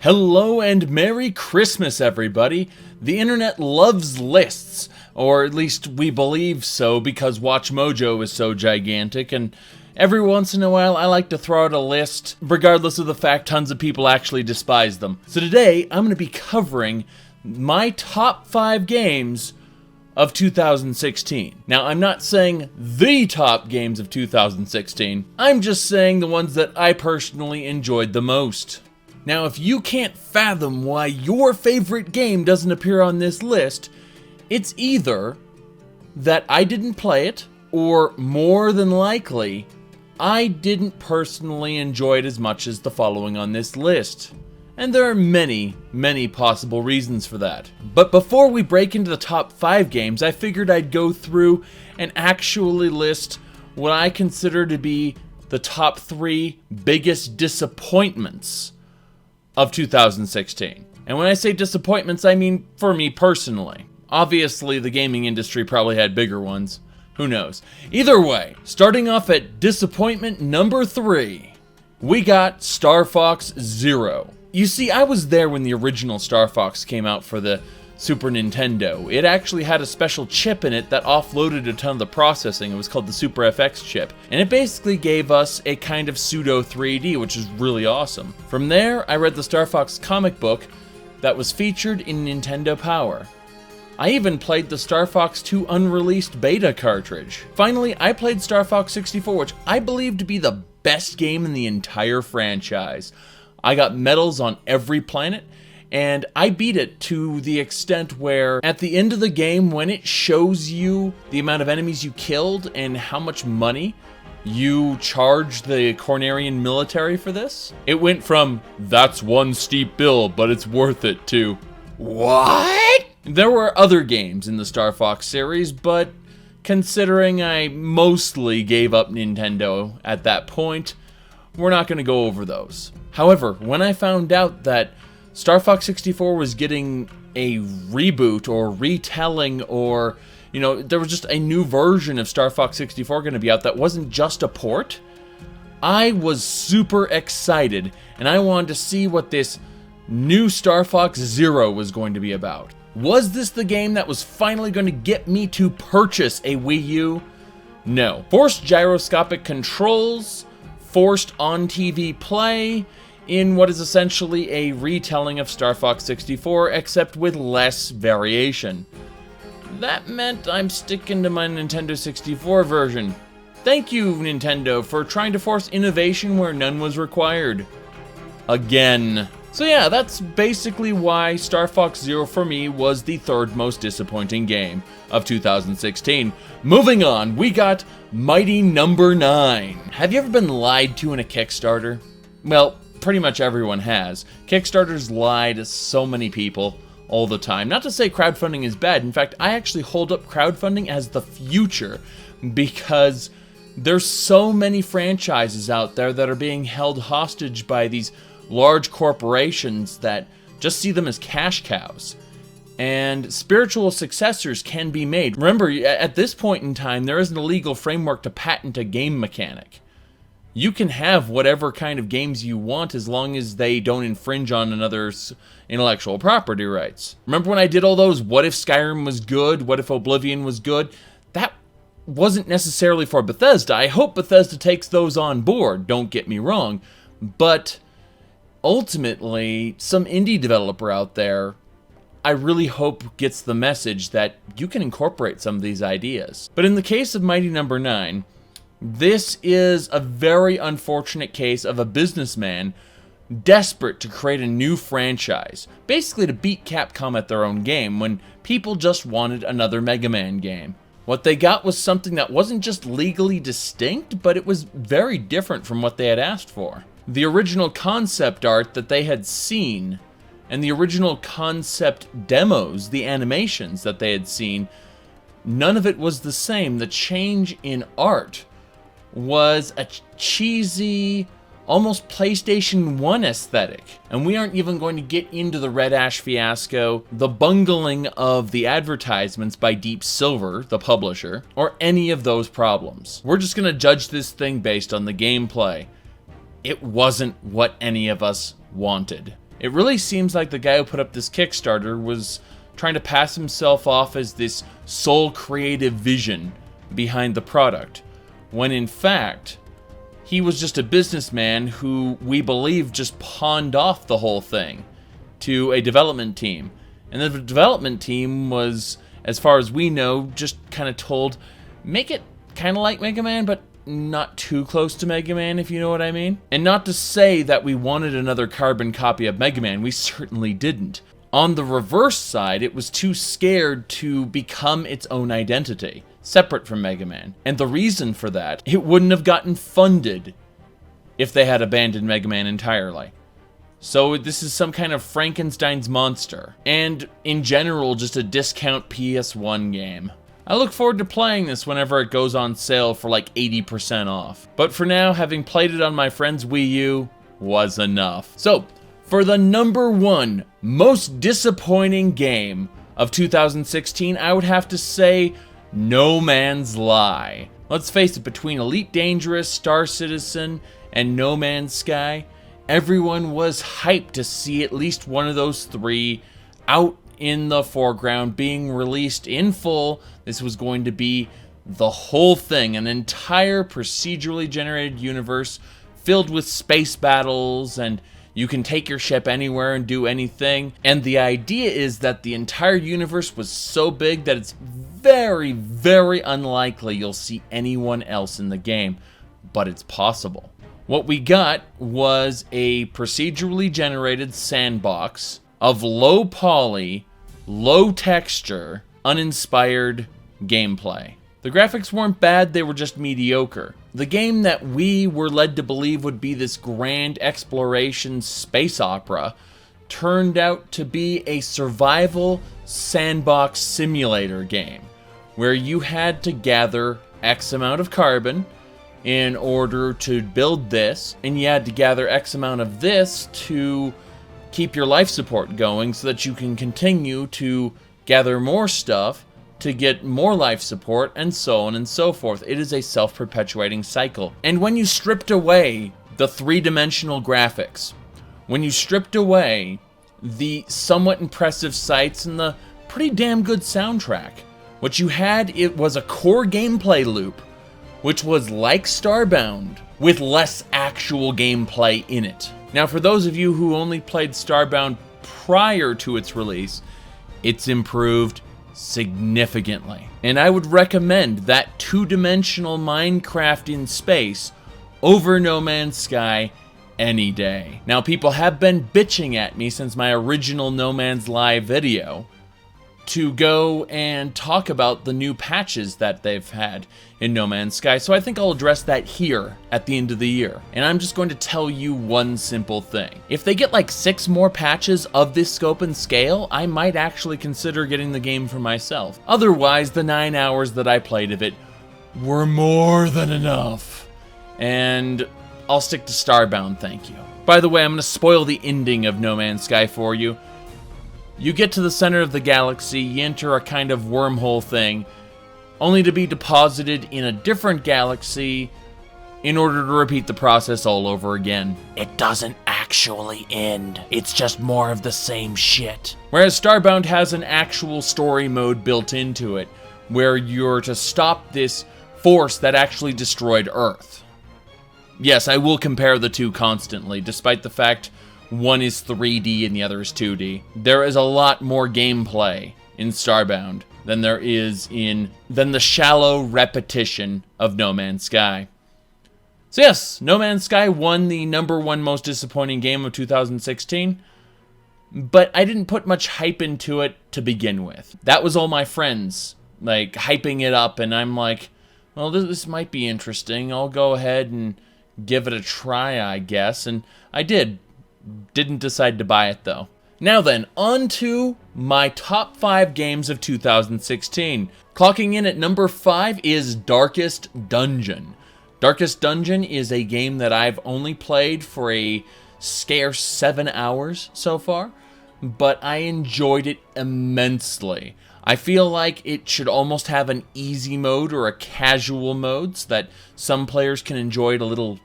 Hello and Merry Christmas, everybody! The internet loves lists, or at least we believe so because WatchMojo is so gigantic, and every once in a while I like to throw out a list, regardless of the fact tons of people actually despise them. So today, I'm going to be covering my top 5 games of 2016. Now, I'm not saying the top games of 2016, I'm just saying the ones that I personally enjoyed the most. Now, if you can't fathom why your favorite game doesn't appear on this list, it's either that I didn't play it, or more than likely, I didn't personally enjoy it as much as the following on this list. And there are many, many possible reasons for that. But before we break into the top 5 games, I figured I'd go through and actually list what I consider to be the top 3 biggest disappointments of 2016. And when I say disappointments, I mean for me personally. Obviously, the gaming industry probably had bigger ones. Who knows? Either way, starting off at disappointment number 3, we got Star Fox Zero. You see, I was there when the original Star Fox came out for the Super Nintendo. It actually had a special chip in it that offloaded a ton of the processing. It was called the Super FX chip. And it basically gave us a kind of pseudo 3D, which is really awesome. From there, I read the Star Fox comic book that was featured in Nintendo Power. I even played the Star Fox 2 unreleased beta cartridge. Finally, I played Star Fox 64, which I believe to be the best game in the entire franchise. I got medals on every planet, and I beat it to the extent where at the end of the game, when it shows you the amount of enemies you killed and how much money you charge the Cornerian military for this, it went from, "That's one steep bill, but it's worth it," to, "What?" There were other games in the Star Fox series, but considering I mostly gave up Nintendo at that point, we're not going to go over those. However, when I found out that Star Fox 64 was getting a reboot or retelling, or, there was just a new version of Star Fox 64 going to be out that wasn't just a port, I was super excited, and I wanted to see what this new Star Fox Zero was going to be about. Was this the game that was finally going to get me to purchase a Wii U? No. Forced gyroscopic controls, forced on-TV play, in what is essentially a retelling of Star Fox 64, except with less variation. That meant I'm sticking to my Nintendo 64 version. Thank you, Nintendo, for trying to force innovation where none was required. Again. So yeah, that's basically why Star Fox Zero for me was the 3rd most disappointing game of 2016. Moving on, we got Mighty Number 9. Have you ever been lied to in a Kickstarter? Well, pretty much everyone has. Kickstarters lie to so many people all the time. Not to say crowdfunding is bad. In fact, I actually hold up crowdfunding as the future because there's so many franchises out there that are being held hostage by these large corporations that just see them as cash cows. And spiritual successors can be made. Remember, at this point in time, there isn't a legal framework to patent a game mechanic. You can have whatever kind of games you want as long as they don't infringe on another's intellectual property rights. Remember when I did all those, what if Skyrim was good, what if Oblivion was good? That wasn't necessarily for Bethesda. I hope Bethesda takes those on board, don't get me wrong. But ultimately, some indie developer out there, I really hope gets the message that you can incorporate some of these ideas. But in the case of Mighty Number 9, this is a very unfortunate case of a businessman desperate to create a new franchise, basically to beat Capcom at their own game when people just wanted another Mega Man game. What they got was something that wasn't just legally distinct, but it was very different from what they had asked for. The original concept art that they had seen, and the original concept demos, the animations that they had seen, none of it was the same. The change in art was a cheesy, almost PlayStation 1 aesthetic. And we aren't even going to get into the Red Ash fiasco, the bungling of the advertisements by Deep Silver, the publisher, or any of those problems. We're just going to judge this thing based on the gameplay. It wasn't what any of us wanted. It really seems like the guy who put up this Kickstarter was trying to pass himself off as this sole creative vision behind the product, when in fact, he was just a businessman who we believe just pawned off the whole thing to a development team. And the development team was, as far as we know, just kind of told, make it kind of like Mega Man, but not too close to Mega Man, if you know what I mean. And not to say that we wanted another carbon copy of Mega Man, we certainly didn't. On the reverse side, it was too scared to become its own identity, separate from Mega Man. And the reason for that, it wouldn't have gotten funded if they had abandoned Mega Man entirely. So this is some kind of Frankenstein's monster, and in general, just a discount PS1 game. I look forward to playing this whenever it goes on sale for like 80% off. But for now, having played it on my friend's Wii U was enough. So, for the number one most disappointing game of 2016, I would have to say No Man's Lie. Let's face it, between Elite Dangerous, Star Citizen, and No Man's Sky, everyone was hyped to see at least one of those three out in the foreground, being released in full. This was going to be the whole thing, an entire procedurally generated universe filled with space battles, and you can take your ship anywhere and do anything. And the idea is that the entire universe was so big that it's very, very unlikely you'll see anyone else in the game, but it's possible. What we got was a procedurally generated sandbox of low poly, low texture, uninspired gameplay. The graphics weren't bad, they were just mediocre. The game that we were led to believe would be this grand exploration space opera turned out to be a survival sandbox simulator game, where you had to gather X amount of carbon in order to build this, and you had to gather X amount of this to keep your life support going so that you can continue to gather more stuff to get more life support, and so on and so forth. It is a self-perpetuating cycle. And when you stripped away the three-dimensional graphics, when you stripped away the somewhat impressive sights and the pretty damn good soundtrack, what you had, it was a core gameplay loop, which was like Starbound, with less actual gameplay in it. Now, for those of you who only played Starbound prior to its release, it's improved significantly. And I would recommend that two-dimensional Minecraft in space over No Man's Sky any day. Now, people have been bitching at me since my original No Man's Lie video to go and talk about the new patches that they've had in No Man's Sky, so I think I'll address that here at the end of the year. And I'm just going to tell you one simple thing. If they get like 6 more patches of this scope and scale, I might actually consider getting the game for myself. Otherwise, the 9 hours that I played of it were more than enough. And I'll stick to Starbound, thank you. By the way, I'm going to spoil the ending of No Man's Sky for you. You get to the center of the galaxy, you enter a kind of wormhole thing, only to be deposited in a different galaxy in order to repeat the process all over again. It doesn't actually end. It's just more of the same shit. Whereas Starbound has an actual story mode built into it, where you're to stop this force that actually destroyed Earth. Yes, I will compare the two constantly, despite the fact one is 3D and the other is 2D. There is a lot more gameplay in Starbound than there is than the shallow repetition of No Man's Sky. So yes, No Man's Sky won the number one most disappointing game of 2016, but I didn't put much hype into it to begin with. That was all my friends, like, hyping it up, and I'm like, well, this might be interesting. I'll go ahead and give it a try, I guess, and I did. Didn't decide to buy it, though. Now then, on to my top 5 games of 2016. Clocking in at number 5 is Darkest Dungeon. Darkest Dungeon is a game that I've only played for a scarce 7 hours so far, but I enjoyed it immensely. I feel like it should almost have an easy mode or a casual mode so that some players can enjoy it a little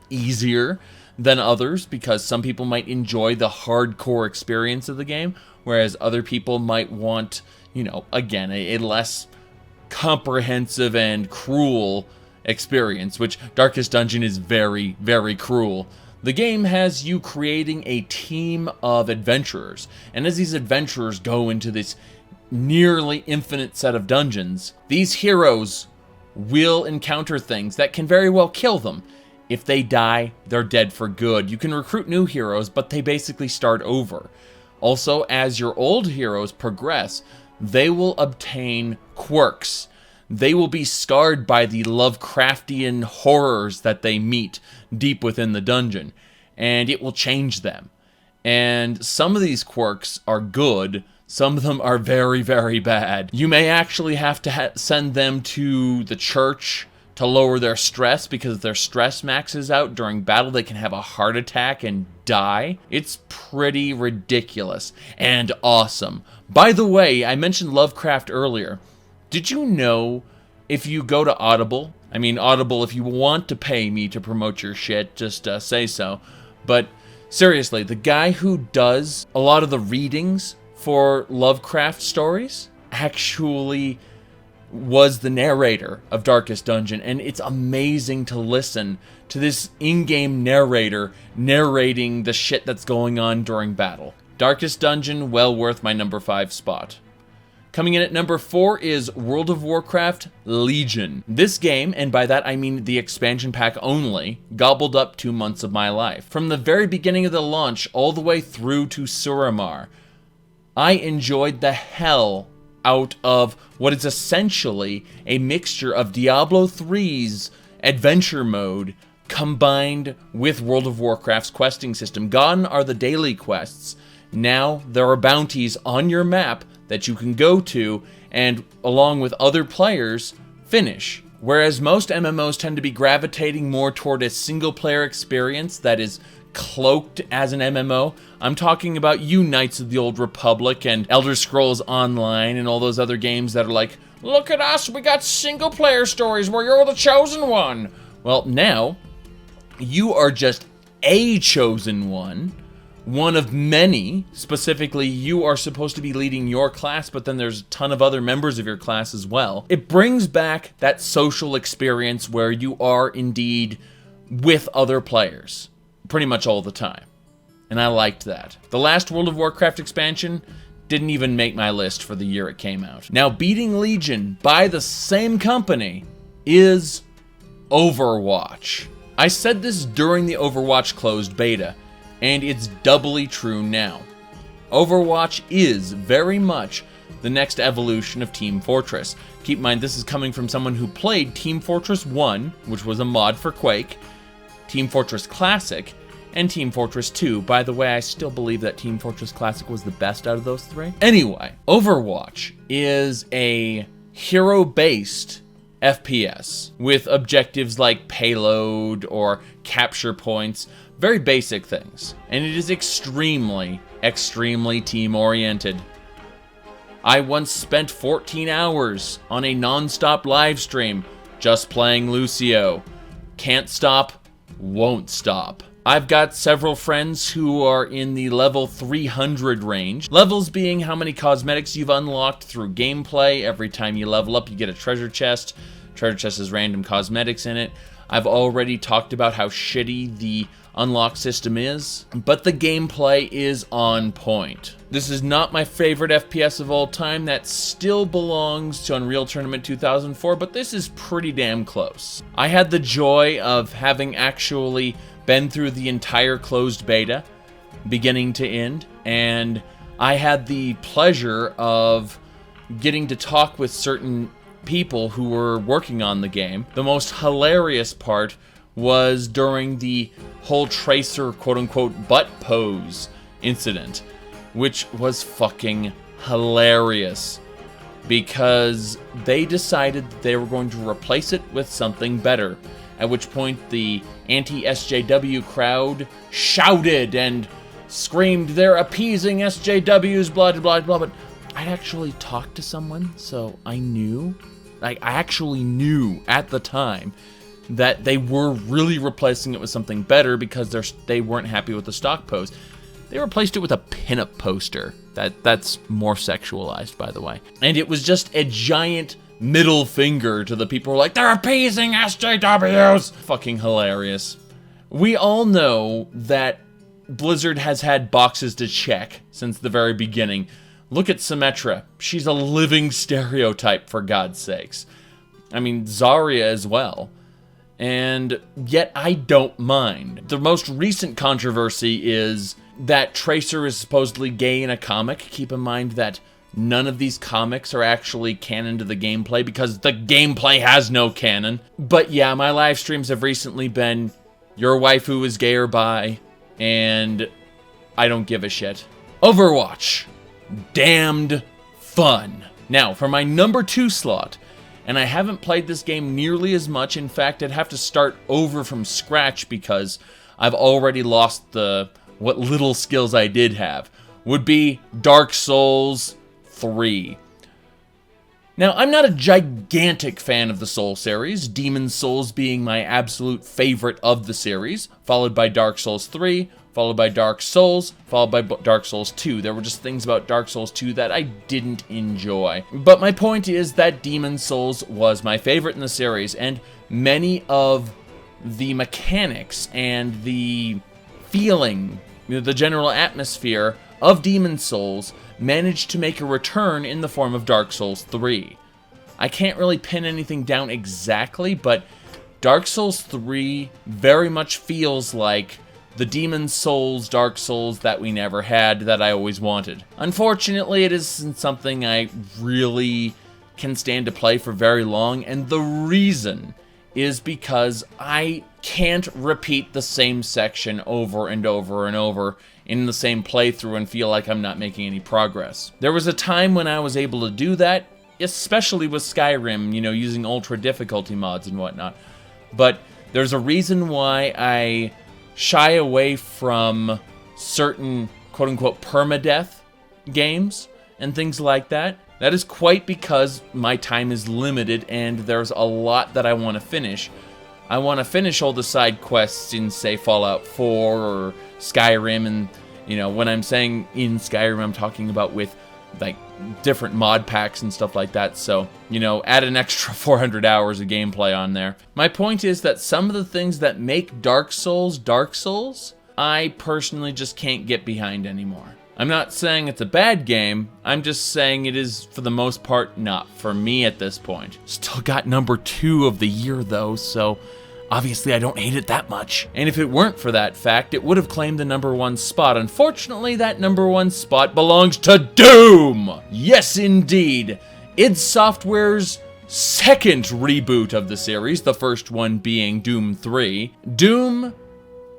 easier than others, because some people might enjoy the hardcore experience of the game, whereas other people might want, again, a less comprehensive and cruel experience, which Darkest Dungeon is very, very cruel. The game has you creating a team of adventurers, and as these adventurers go into this nearly infinite set of dungeons, these heroes will encounter things that can very well kill them. If they die, they're dead for good. You can recruit new heroes, but they basically start over. Also, as your old heroes progress, they will obtain quirks. They will be scarred by the Lovecraftian horrors that they meet deep within the dungeon, and it will change them. And some of these quirks are good, some of them are very, very bad. You may actually have to send them to the church to lower their stress, because if their stress maxes out during battle, they can have a heart attack and die. It's pretty ridiculous and awesome. By the way, I mentioned Lovecraft earlier. Did you know if you go to Audible, Audible, if you want to pay me to promote your shit, just say so. But seriously, the guy who does a lot of the readings for Lovecraft stories actually was the narrator of Darkest Dungeon, and it's amazing to listen to this in-game narrator narrating the shit that's going on during battle. Darkest Dungeon, well worth my number 5 spot. Coming in at number 4 is World of Warcraft Legion. This game, and by that I mean the expansion pack only, gobbled up 2 months of my life. From the very beginning of the launch all the way through to Suramar, I enjoyed the hell out of what is essentially a mixture of Diablo 3's adventure mode combined with World of Warcraft's questing system. Gone are the daily quests. Now there are bounties on your map that you can go to and, along with other players, finish. Whereas most MMOs tend to be gravitating more toward a single-player experience that is cloaked as an MMO. I'm talking about you Knights of the Old Republic and Elder Scrolls Online and all those other games that are like, look at us, we got single-player stories where you're the chosen one. Well, now, you are just a chosen one of many. Specifically, you are supposed to be leading your class, but then there's a ton of other members of your class as well. It brings back that social experience where you are indeed with other players pretty much all the time. And I liked that. The last World of Warcraft expansion didn't even make my list for the year it came out. Now, beating Legion by the same company is Overwatch. I said this during the Overwatch closed beta, and it's doubly true now. Overwatch is very much the next evolution of Team Fortress. Keep in mind, this is coming from someone who played Team Fortress 1, which was a mod for Quake, Team Fortress Classic, and Team Fortress 2. By the way, I still believe that Team Fortress Classic was the best out of those 3. Anyway, Overwatch is a hero-based FPS with objectives like payload or capture points, very basic things. And it is extremely, extremely team-oriented. I once spent 14 hours on a non-stop live stream just playing Lucio. Can't stop, won't stop. I've got several friends who are in the level 300 range. Levels being how many cosmetics you've unlocked through gameplay. Every time you level up, you get a treasure chest. Treasure chest has random cosmetics in it. I've already talked about how shitty the unlock system is, but the gameplay is on point. This is not my favorite FPS of all time. That still belongs to Unreal Tournament 2004, but this is pretty damn close. I had the joy of having actually been through the entire closed beta, beginning to end, and I had the pleasure of getting to talk with certain people who were working on the game. The most hilarious part was during the whole Tracer quote-unquote butt pose incident, which was fucking hilarious because they decided that they were going to replace it with something better, at which point the anti-SJW crowd shouted and screamed, "They're appeasing SJWs, blah, blah, blah," but I'd actually talked to someone, so I knew. I actually knew at the time that they were really replacing it with something better because they weren't happy with the stock pose. They replaced it with a pinup poster. That's more sexualized, by the way. And it was just a giant middle finger to the people who are like, they're appeasing SJWs! Fucking hilarious. We all know that Blizzard has had boxes to check since the very beginning. Look at Symmetra. She's a living stereotype, for God's sakes. I mean, Zarya as well. And yet I don't mind. The most recent controversy is that Tracer is supposedly gay in a comic. Keep in mind that none of these comics are actually canon to the gameplay because the gameplay has no canon. But yeah, my live streams have recently been, your waifu is gay or bi, and I don't give a shit. Overwatch. Damned fun. Now, for my number 2 slot, and I haven't played this game nearly as much. In fact, I'd have to start over from scratch because I've already lost what little skills I did have, would be Dark Souls 3. Now, I'm not a gigantic fan of the Soul series, Demon's Souls being my absolute favorite of the series, followed by Dark Souls 3, followed by Dark Souls, followed by Dark Souls 2. There were just things about Dark Souls 2 that I didn't enjoy. But my point is that Demon's Souls was my favorite in the series, and many of the mechanics and the feeling, the general atmosphere of Demon's Souls managed to make a return in the form of Dark Souls 3. I can't really pin anything down exactly, but Dark Souls 3 very much feels like the Demon's Souls, Dark Souls that we never had, that I always wanted. Unfortunately, it isn't something I really can stand to play for very long, and the reason is because I can't repeat the same section over and over and over in the same playthrough and feel like I'm not making any progress. There was a time when I was able to do that, especially with Skyrim, using ultra difficulty mods and whatnot. But there's a reason why I shy away from certain quote-unquote permadeath games and things like that. That is quite because my time is limited and there's a lot that I want to finish. I want to finish all the side quests in, say, Fallout 4 or Skyrim, and, when I'm saying in Skyrim, I'm talking about with, like, different mod packs and stuff like that, so, add an extra 400 hours of gameplay on there. My point is that some of the things that make Dark Souls, I personally just can't get behind anymore. I'm not saying it's a bad game, I'm just saying it is, for the most part, not for me at this point. Still got number 2 of the year, though, so obviously I don't hate it that much. And if it weren't for that fact, it would have claimed the number 1 spot. Unfortunately, that number 1 spot belongs to Doom! Yes, indeed. id Software's second reboot of the series, the first one being Doom 3. Doom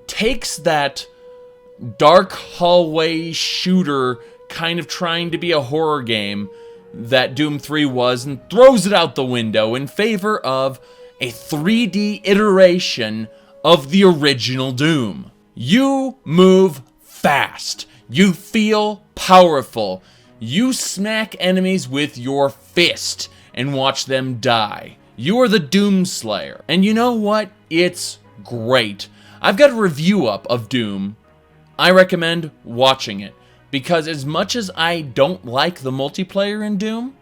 takes that dark hallway shooter, kind of trying to be a horror game that Doom 3 was, and throws it out the window in favor of a 3D iteration of the original Doom. You move fast. You feel powerful. You smack enemies with your fist and watch them die. You are the Doom Slayer. And you know what? It's great. I've got a review up of Doom. I recommend watching it, because as much as I don't like the multiplayer in Doom,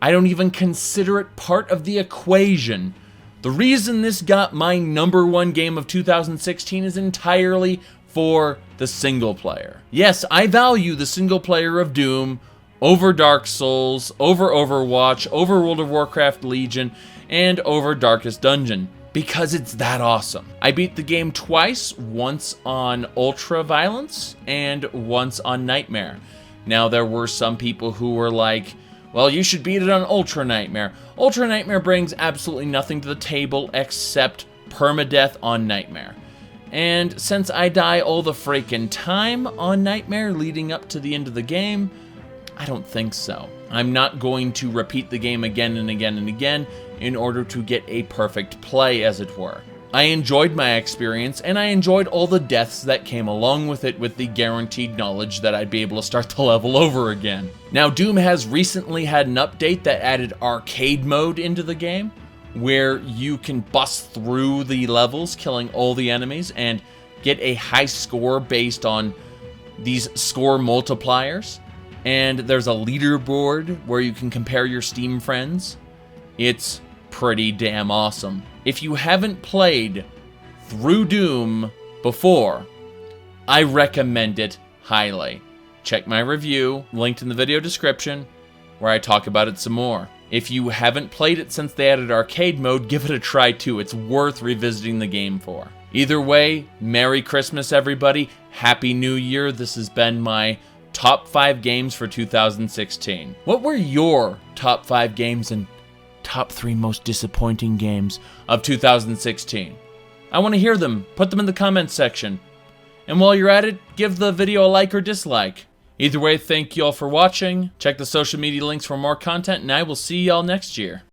I don't even consider it part of the equation. The reason this got my number 1 game of 2016 is entirely for the single player. Yes, I value the single player of Doom over Dark Souls, over Overwatch, over World of Warcraft Legion, and over Darkest Dungeon, because it's that awesome. I beat the game twice, once on Ultra Violence and once on Nightmare. Now, there were some people who were like, well, you should beat it on Ultra Nightmare. Ultra Nightmare brings absolutely nothing to the table except permadeath on Nightmare. And since I die all the freaking time on Nightmare leading up to the end of the game, I don't think so. I'm not going to repeat the game again and again and again in order to get a perfect play, as it were. I enjoyed my experience, and I enjoyed all the deaths that came along with it, with the guaranteed knowledge that I'd be able to start the level over again. Now, Doom has recently had an update that added arcade mode into the game, where you can bust through the levels, killing all the enemies, and get a high score based on these score multipliers. And there's a leaderboard where you can compare your Steam friends. It's pretty damn awesome. If you haven't played through Doom before, I recommend it highly. Check my review, linked in the video description, where I talk about it some more. If you haven't played it since they added arcade mode, give it a try too. It's worth revisiting the game for. Either way, Merry Christmas everybody, Happy New Year. This has been my top 5 games for 2016. What were your top 5 games and top 3 most disappointing games of 2016? I want to hear them. Put them in the comments section. And while you're at it, give the video a like or dislike. Either way, thank you all for watching. Check the social media links for more content, and I will see y'all next year.